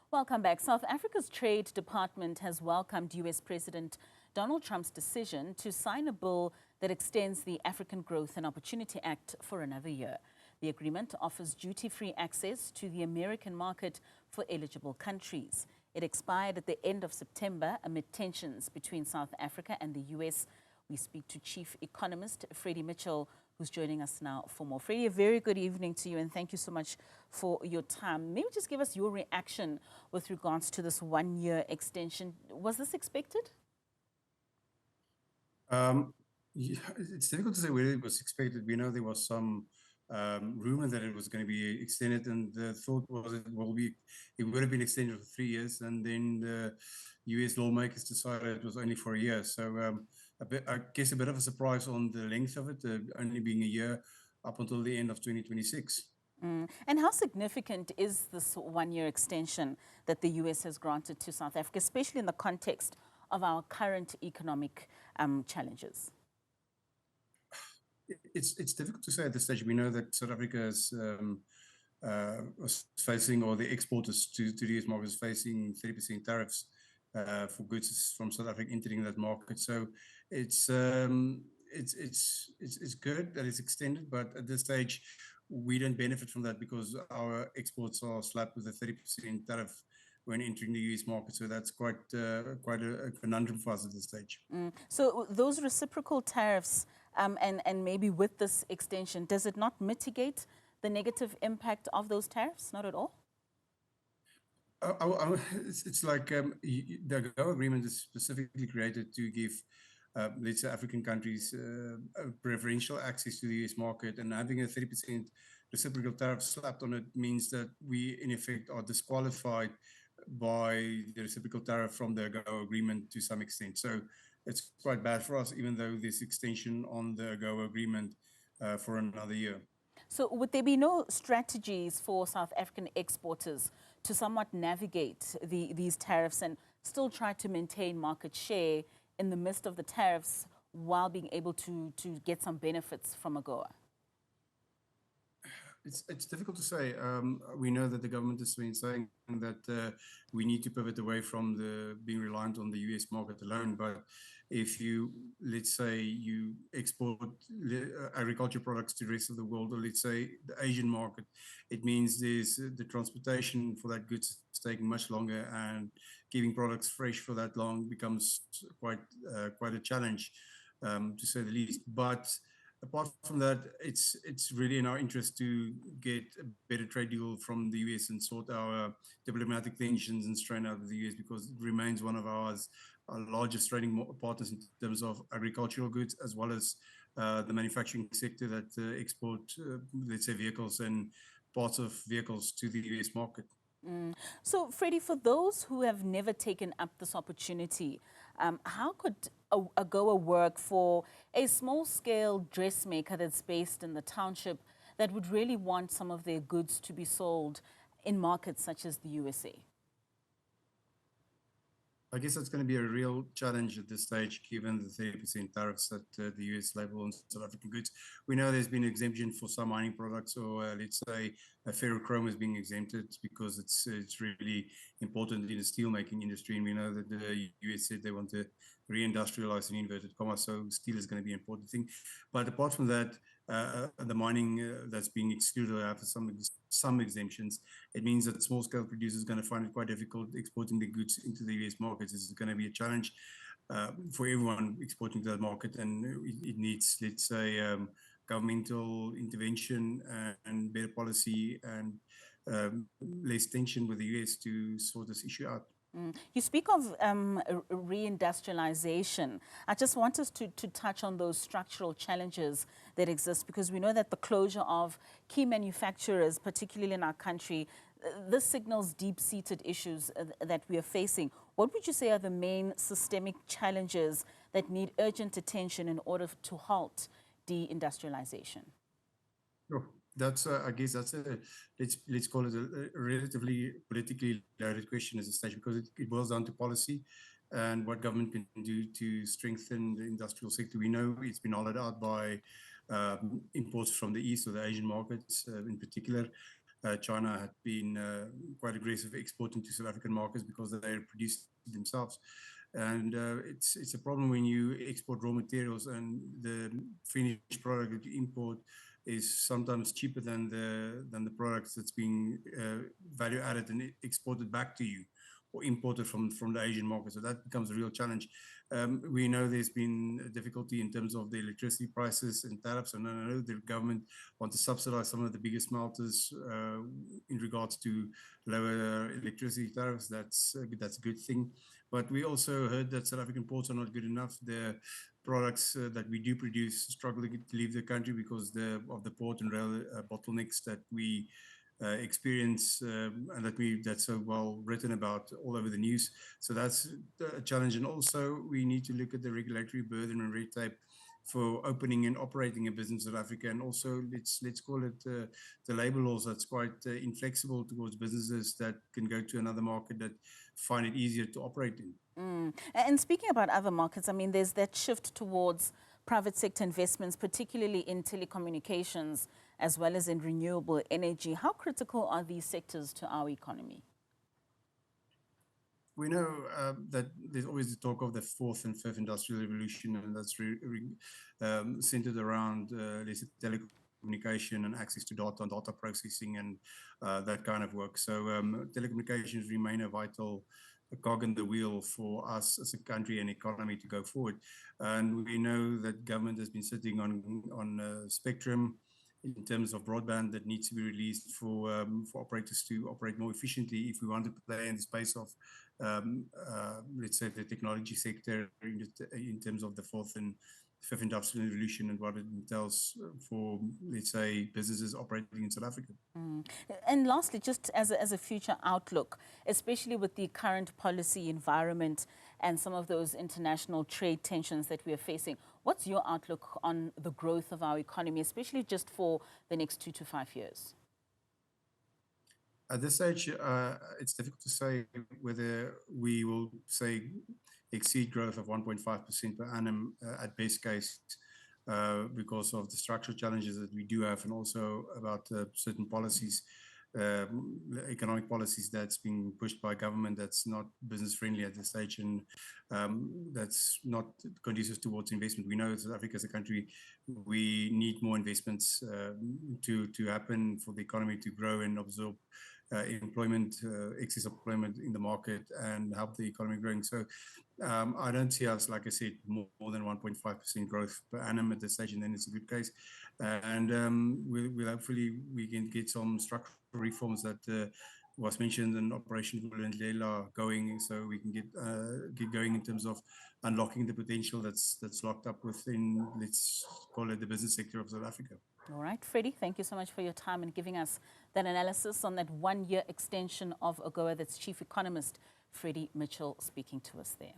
Welcome back. South Africa's Trade Department has welcomed U.S. President Donald Trump's decision to sign a bill that extends the African Growth and Opportunity Act for another year. The agreement offers duty-free access to the American market for eligible countries. It expired at the end of September amid tensions between South Africa and the U.S. We speak to Chief Economist Frederick Mitchel, who's joining us now for more. Freddie, a very good evening to you, and thank you so much for your time. Maybe just give us your reaction with regards to this one-year extension. Was this expected? It's difficult to say whether it was expected. We know there was some rumor that it was going to be extended, and the thought was it would have been extended for 3 years, and then the U.S. lawmakers decided it was only for a year. So I guess a bit of a surprise on the length of it, only being a year up until the end of 2026. And how significant is this one-year extension that the U.S. has granted to South Africa, especially in the context of our current economic challenges? It's difficult to say at this stage. We know that South Africa was facing, or the exporters to the U.S. market is facing 30% tariffs for goods from South Africa entering that market. So it's good that it's extended, but at this stage we don't benefit from that because our exports are slapped with a 30% tariff when entering the U.S. market. So that's quite a conundrum for us at this stage. So those reciprocal tariffs and maybe with this extension, does it not mitigate the negative impact of those tariffs? Not at all? It's like the AGOA agreement is specifically created to give, let's say, African countries preferential access to the US market, and having a 30% reciprocal tariff slapped on it means that we, in effect, are disqualified by the reciprocal tariff from the AGOA agreement to some extent. So it's quite bad for us, even though this extension on the AGOA agreement for another year. So would there be no strategies for South African exporters to somewhat navigate these tariffs and still try to maintain market share in the midst of the tariffs while being able to get some benefits from AGOA? It's difficult to say. We know that the government has been saying that we need to pivot away from being reliant on the US market alone. But if you, let's say, you export agriculture products to the rest of the world, or let's say the Asian market, it means there's the transportation for that goods is taking much longer, and keeping products fresh for that long becomes quite a challenge, to say the least. But apart from that, it's really in our interest to get a better trade deal from the US and sort our diplomatic tensions and strain out of the US, because it remains one of our largest trading partners in terms of agricultural goods, as well as the manufacturing sector that export, let's say, vehicles and parts of vehicles to the US market. So, Freddie, for those who have never taken up this opportunity, how could AGOA work for a small-scale dressmaker that's based in the township that would really want some of their goods to be sold in markets such as the USA? I guess that's going to be a real challenge at this stage, given the 30% tariffs that the US label on South African goods. We know there's been exemption for some mining products, or let's say ferrochrome is being exempted because it's really important in the steelmaking industry. And we know that the US said they want to reindustrialize in inverted commas, so steel is going to be an important thing. But apart from that, the mining that's being excluded after some exemptions, it means that small-scale producers are going to find it quite difficult exporting the goods into the US markets. It's going to be a challenge for everyone exporting to that market, and it needs, let's say, governmental intervention and better policy and less tension with the US to sort this issue out. You speak of reindustrialization. I just want us to touch on those structural challenges that exist, because we know that the closure of key manufacturers, particularly in our country, this signals deep-seated issues that we are facing. What would you say are the main systemic challenges that need urgent attention in order to halt deindustrialization? Sure. That's I guess that's let's call it a relatively politically loaded question at this stage, because it boils down to policy and what government can do to strengthen the industrial sector. We know it's been hollowed out by imports from the East or the Asian markets in particular. China had been quite aggressive exporting to South African markets because they produce themselves. And it's a problem when you export raw materials and the finished product that you import is sometimes cheaper than the products that's being value added and exported back to you or imported from the Asian market. So that becomes a real challenge. We know there's been difficulty in terms of the electricity prices and tariffs, and I know the government wants to subsidize some of the biggest smelters in regards to lower electricity tariffs. That's a good thing. But we also heard that South African ports are not good enough. The products that we do produce struggle to leave the country because of the port and rail bottlenecks that we experience and that's so well written about all over the news. So that's a challenge. And also we need to look at the regulatory burden and red tape for opening and operating a business in South Africa. And also let's call it the labor laws that's quite inflexible towards businesses that can go to another market that find it easier to operate in. And speaking about other markets, I mean, there's that shift towards private sector investments, particularly in telecommunications, as well as in renewable energy. How critical are these sectors to our economy? We know that there's always the talk of the fourth and fifth industrial revolution, and that's centered around telecommunication and access to data and data processing and that kind of work. So telecommunications remain a vital cog in the wheel for us as a country and economy to go forward. And we know that government has been sitting on spectrum in terms of broadband that needs to be released for operators to operate more efficiently if we want to play in the space of, let's say, the technology sector in terms of the fourth and fifth industrial revolution and what it entails for, let's say, businesses operating in South Africa. And lastly, just as a future outlook, especially with the current policy environment and some of those international trade tensions that we are facing, what's your outlook on the growth of our economy, especially just for the next 2 to 5 years? At this stage, it's difficult to say whether we will, say, exceed growth of 1.5% per annum at best case because of the structural challenges that we do have, and also about certain policies, economic policies that's being pushed by government that's not business friendly at this stage, and that's not conducive towards investment. We know South Africa as a country, we need more investments to happen for the economy to grow and absorb employment, excess employment in the market and help the economy growing. So I don't see us, like I said, more than 1.5% growth per annum at this stage, and then it's a good case. And we'll hopefully we can get some structural reforms that was mentioned in Operation Vulindlela going, so we can get going in terms of unlocking the potential that's locked up within, let's call it, the business sector of South Africa. All right, Freddie, thank you so much for your time and giving us that analysis on that one-year extension of AGOA. That's Chief Economist Frederick Mitchel speaking to us there.